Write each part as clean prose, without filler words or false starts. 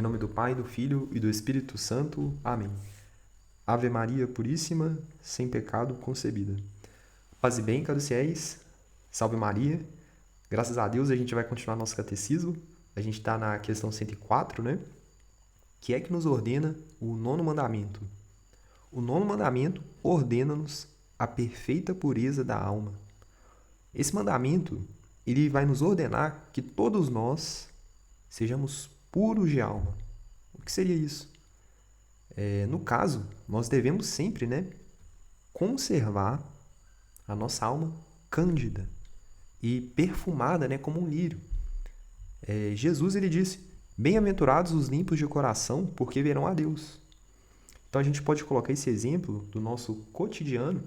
Em nome do Pai, do Filho e do Espírito Santo. Amém. Ave Maria Puríssima, sem pecado concebida. Paz e bem, caros fiéis. Salve Maria. Graças a Deus a gente vai continuar nosso catecismo. A gente está na questão 104, né? Que é que nos ordena o nono mandamento. O nono mandamento ordena-nos a perfeita pureza da alma. Esse mandamento, ele vai nos ordenar que todos nós sejamos puros de alma. O que seria isso? No caso, nós devemos sempre, conservar a nossa alma cândida e perfumada, como um lírio. Jesus, ele disse, bem-aventurados os limpos de coração, porque verão a Deus. Então, a gente pode colocar esse exemplo do nosso cotidiano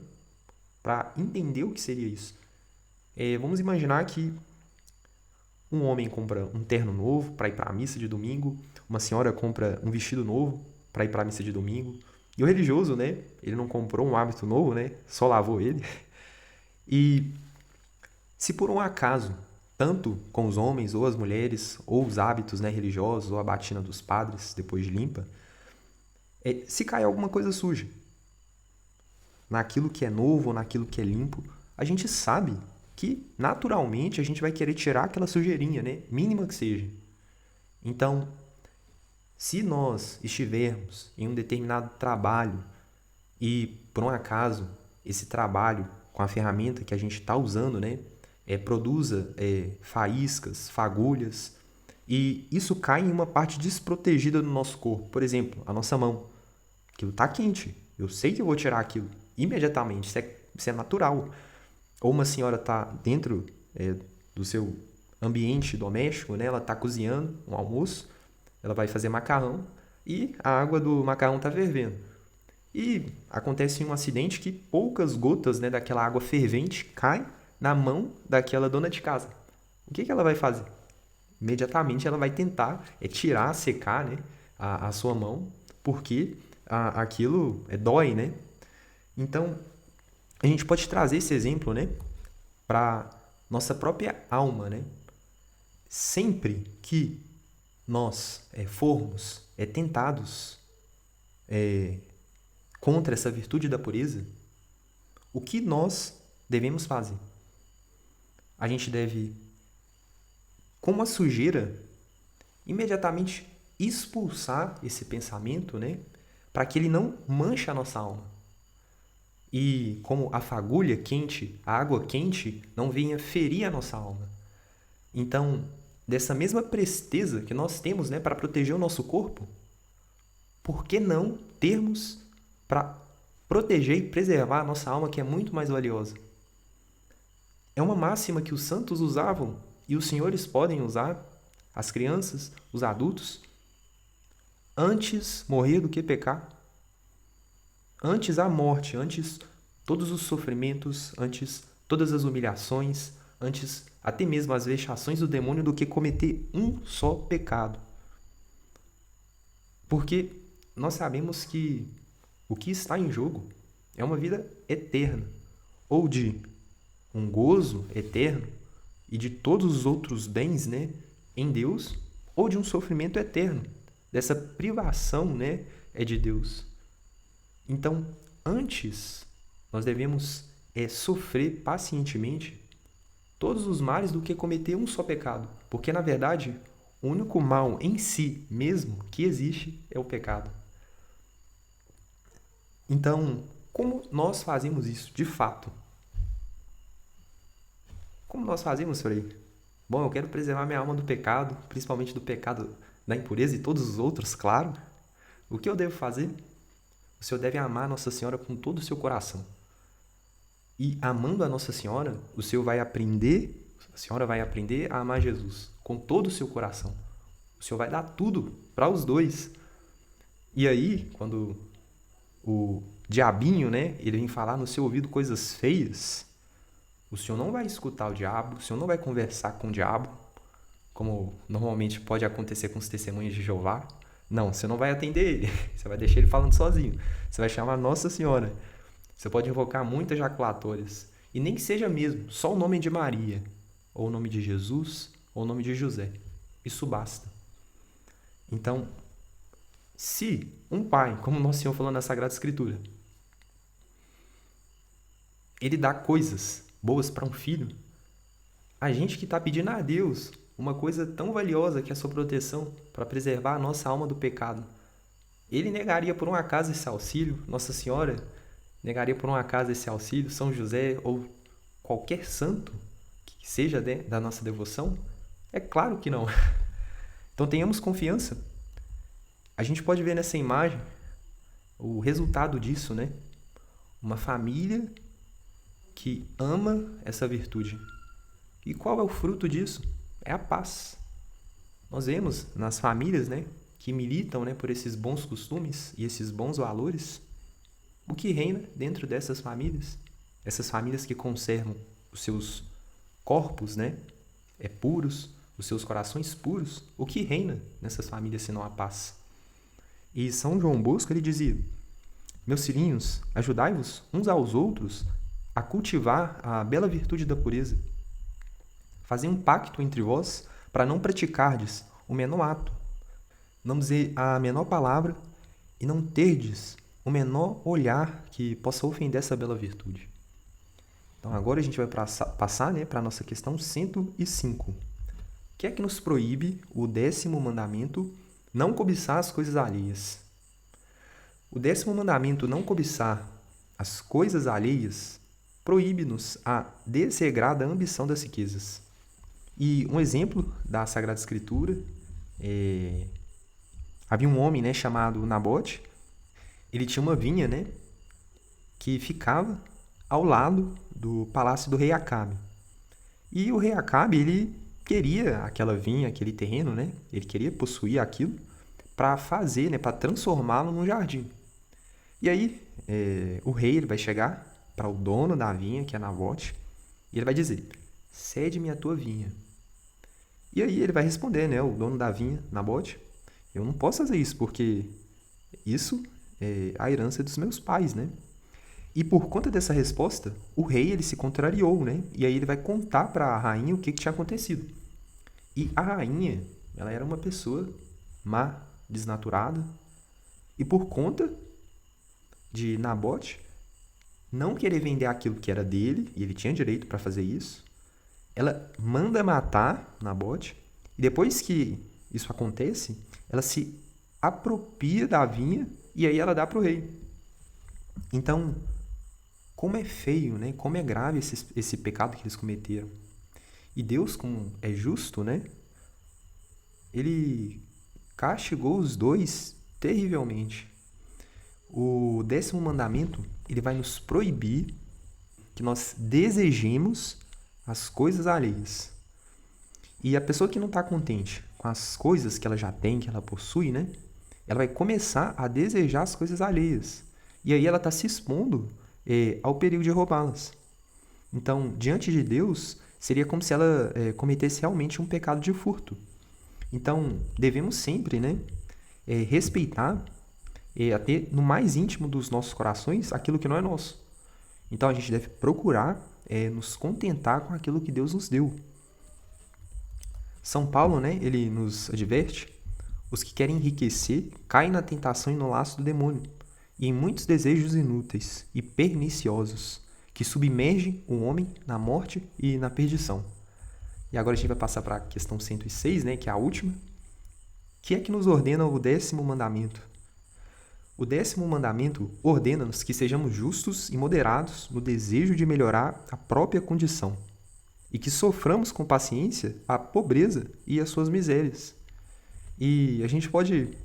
para entender o que seria isso. Vamos imaginar que um homem compra um terno novo para ir para a missa de domingo, uma senhora compra um vestido novo para ir para a missa de domingo, e o religioso, ele não comprou um hábito novo, só lavou ele. E se por um acaso, tanto com os homens ou as mulheres, ou os hábitos religiosos, ou a batina dos padres, depois de limpa, se cai alguma coisa suja naquilo que é novo ou naquilo que é limpo, a gente sabe que, naturalmente, a gente vai querer tirar aquela sujeirinha, mínima que seja. Então, se nós estivermos em um determinado trabalho e, por um acaso, esse trabalho, com a ferramenta que a gente está usando, produza faíscas, fagulhas, e isso cai em uma parte desprotegida do nosso corpo. Por exemplo, a nossa mão. Aquilo está quente. Eu sei que eu vou tirar aquilo imediatamente. Isso é natural. Ou uma senhora está dentro do seu ambiente doméstico, ela está cozinhando um almoço, ela vai fazer macarrão e a água do macarrão está fervendo. E acontece um acidente que poucas gotas daquela água fervente caem na mão daquela dona de casa. O que ela vai fazer? Imediatamente ela vai tentar tirar, secar a sua mão, porque aquilo dói, Então, a gente pode trazer esse exemplo, para nossa própria alma, Sempre que nós formos tentados contra essa virtude da pureza, o que nós devemos fazer? A gente deve, como a sujeira, imediatamente expulsar esse pensamento, para que ele não manche a nossa alma. E como a fagulha quente, a água quente, não venha ferir a nossa alma. Então, dessa mesma presteza que nós temos para proteger o nosso corpo, por que não termos para proteger e preservar a nossa alma, que é muito mais valiosa? É uma máxima que os santos usavam e os senhores podem usar, as crianças, os adultos, antes morrer do que pecar. Antes a morte, antes todos os sofrimentos, antes todas as humilhações, antes até mesmo as vexações do demônio, do que cometer um só pecado. Porque nós sabemos que o que está em jogo é uma vida eterna, ou de um gozo eterno e de todos os outros bens em Deus, ou de um sofrimento eterno, dessa privação de Deus. Então, antes, nós devemos sofrer pacientemente todos os males do que cometer um só pecado. Porque, na verdade, o único mal em si mesmo que existe é o pecado. Então, como nós fazemos isso de fato? Como nós fazemos, Frei? Bom, eu quero preservar minha alma do pecado, principalmente do pecado da impureza e todos os outros, claro. O que eu devo fazer? O Senhor deve amar Nossa Senhora com todo o seu coração. E amando a Nossa Senhora, a senhora vai aprender a amar Jesus com todo o seu coração. O Senhor vai dar tudo para os dois. E aí, quando o diabinho, ele vem falar no seu ouvido coisas feias, o Senhor não vai escutar o diabo, o Senhor não vai conversar com o diabo, como normalmente pode acontecer com os testemunhos de Jeová. Não, você não vai atender ele. Você vai deixar ele falando sozinho. Você vai chamar Nossa Senhora. Você pode invocar muitas jaculatórias. E nem que seja mesmo só o nome de Maria, ou o nome de Jesus, ou o nome de José. Isso basta. Então, Se um pai, como Nosso Senhor falou na Sagrada Escritura, ele dá coisas boas para um filho, a gente que está pedindo a Deus uma coisa tão valiosa que é a sua proteção para preservar a nossa alma do pecado, ele negaria por um acaso esse auxílio? Nossa Senhora negaria por um acaso esse auxílio? São José ou qualquer santo que seja da nossa devoção? É claro que não. Então tenhamos confiança. A gente pode ver nessa imagem o resultado disso, né? Uma família que ama essa virtude. E qual é o fruto disso? É a paz. Nós vemos nas famílias, né, que militam, né, por esses bons costumes e esses bons valores, o que reina dentro dessas famílias. Essas famílias que conservam os seus corpos, né, puros, os seus corações puros, o que reina nessas famílias senão a paz? E São João Bosco, ele dizia: meus filhinhos, ajudai-vos uns aos outros a cultivar a bela virtude da pureza. Fazei um pacto entre vós para não praticardes o menor ato, não dizer a menor palavra e não terdes o menor olhar que possa ofender essa bela virtude. Então agora a gente vai passar, né, para a nossa questão 105. O que é que nos proíbe o 10º mandamento, não cobiçar as coisas alheias? O 10º mandamento, não cobiçar as coisas alheias, proíbe-nos a desregrada ambição das riquezas. E um exemplo da Sagrada Escritura, havia um homem, né, chamado Nabote. Ele tinha uma vinha, né, que ficava ao lado do palácio do rei Acabe. E o rei Acabe, ele queria aquela vinha, aquele terreno, né? Ele queria possuir aquilo para fazer, né, para transformá-lo num jardim. E aí, o rei ele vai chegar para o dono da vinha, que é Nabote, e ele vai dizer: cede-me a tua vinha. E aí ele vai responder, né, o dono da vinha, Nabote: eu não posso fazer isso, porque isso é a herança dos meus pais, né? E por conta dessa resposta, o rei ele se contrariou, né? E aí ele vai contar para a rainha o que tinha acontecido. E a rainha, ela era uma pessoa má, desnaturada, e por conta de Nabote não querer vender aquilo que era dele, e ele tinha direito para fazer isso, ela manda matar Nabote, e depois que isso acontece, ela se apropria da vinha e aí ela dá para o rei. Então, como é feio, né? Como é grave esse pecado que eles cometeram. E Deus, como é justo, né? Ele castigou os dois terrivelmente. O 10º mandamento, ele vai nos proibir que nós desejemos as coisas alheias. E a pessoa que não está contente com as coisas que ela já tem, que ela possui, né? Ela vai começar a desejar as coisas alheias. E aí ela está se expondo ao perigo de roubá-las. Então, diante de Deus, seria como se ela cometesse realmente um pecado de furto. Então, devemos sempre, né, respeitar até no mais íntimo dos nossos corações aquilo que não é nosso. Então, a gente deve procurar nos contentar com aquilo que Deus nos deu. São Paulo, né, ele nos adverte: os que querem enriquecer caem na tentação e no laço do demônio, e em muitos desejos inúteis e perniciosos, que submergem o homem na morte e na perdição. E agora a gente vai passar para a questão 106, né, que é a última. O que é que nos ordena o 10º mandamento? O 10º mandamento ordena-nos que sejamos justos e moderados no desejo de melhorar a própria condição, e que soframos com paciência a pobreza e as suas misérias. E a gente pode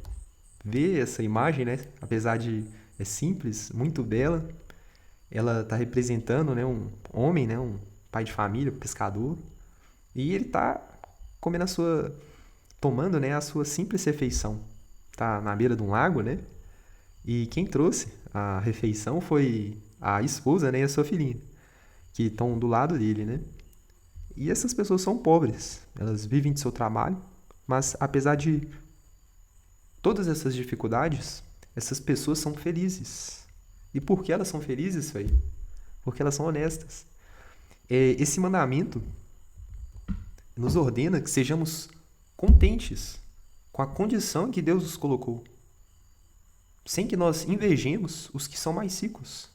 ver essa imagem, né? Apesar de simples, muito bela, ela está representando, né, um homem, né, um pai de família, pescador, e ele está tomando, né, a sua simples refeição. Está na beira de um lago, né? E quem trouxe a refeição foi a esposa, né, e a sua filhinha, que estão do lado dele, né? E essas pessoas são pobres, elas vivem de seu trabalho, mas apesar de todas essas dificuldades, essas pessoas são felizes. E por que elas são felizes, velho? Porque elas são honestas. Esse mandamento nos ordena que sejamos contentes com a condição em que Deus nos colocou. sem que nós invejemos os que são mais ricos.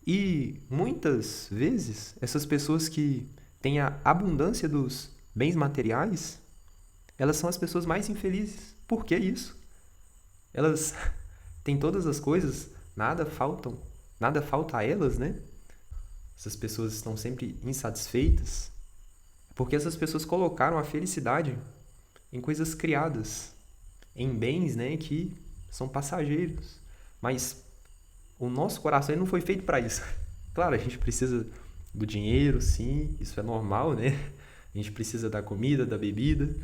E muitas vezes, essas pessoas que têm a abundância dos bens materiais, elas são as pessoas mais infelizes. Por que isso? Elas têm todas as coisas, nada falta a elas, né? Essas pessoas estão sempre insatisfeitas, porque essas pessoas colocaram a felicidade em coisas criadas, em bens, né, que são passageiros. Mas o nosso coração ele não foi feito para isso. Claro, a gente precisa do dinheiro, sim, isso é normal, né? A gente precisa da comida, da bebida.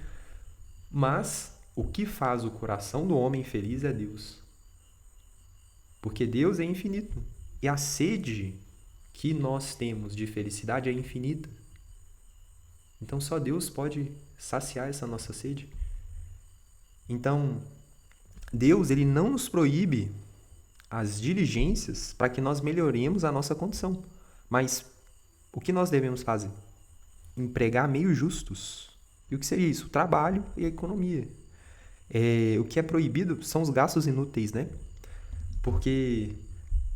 Mas o que faz o coração do homem feliz é Deus. Porque Deus é infinito. E a sede que nós temos de felicidade é infinita. Então só Deus pode saciar essa nossa sede. Então, Deus ele não nos proíbe as diligências para que nós melhoremos a nossa condição. Mas o que nós devemos fazer? Empregar meios justos. E o que seria isso? O trabalho e a economia. O que é proibido são os gastos inúteis, né? Porque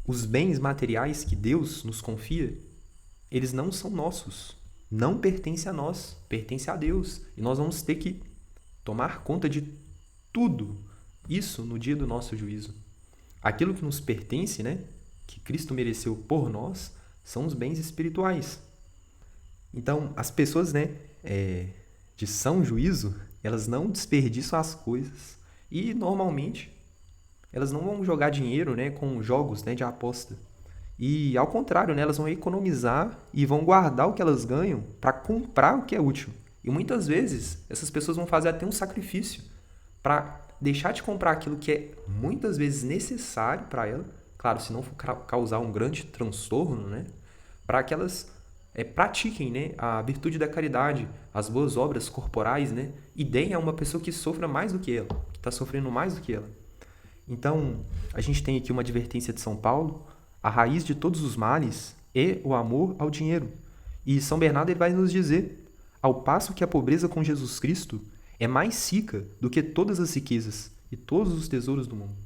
os bens materiais que Deus nos confia, eles não são nossos. Não pertencem a nós, pertencem a Deus. E nós vamos ter que tomar conta de tudo isso no dia do nosso juízo. Aquilo que nos pertence, né, que Cristo mereceu por nós, são os bens espirituais. Então, as pessoas, né, de são juízo, elas não desperdiçam as coisas. E, normalmente, elas não vão jogar dinheiro, né, com jogos, né, de aposta. E, ao contrário, né, elas vão economizar e vão guardar o que elas ganham para comprar o que é útil. E, muitas vezes, essas pessoas vão fazer até um sacrifício para deixar de comprar aquilo que é muitas vezes necessário para ela, claro, se não for causar um grande transtorno, né? Para que elas pratiquem, né, a virtude da caridade, as boas obras corporais, né? E deem a uma pessoa que sofra mais do que ela, que está sofrendo mais do que ela. Então, a gente tem aqui uma advertência de São Paulo: a raiz de todos os males é o amor ao dinheiro. E São Bernardo ele vai nos dizer: ao passo que a pobreza com Jesus Cristo é mais rica do que todas as riquezas e todos os tesouros do mundo.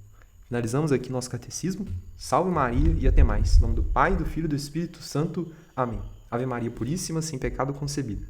Finalizamos aqui nosso catecismo. Salve Maria e até mais. Em nome do Pai, do Filho e do Espírito Santo. Amém. Ave Maria Puríssima, sem pecado concebida.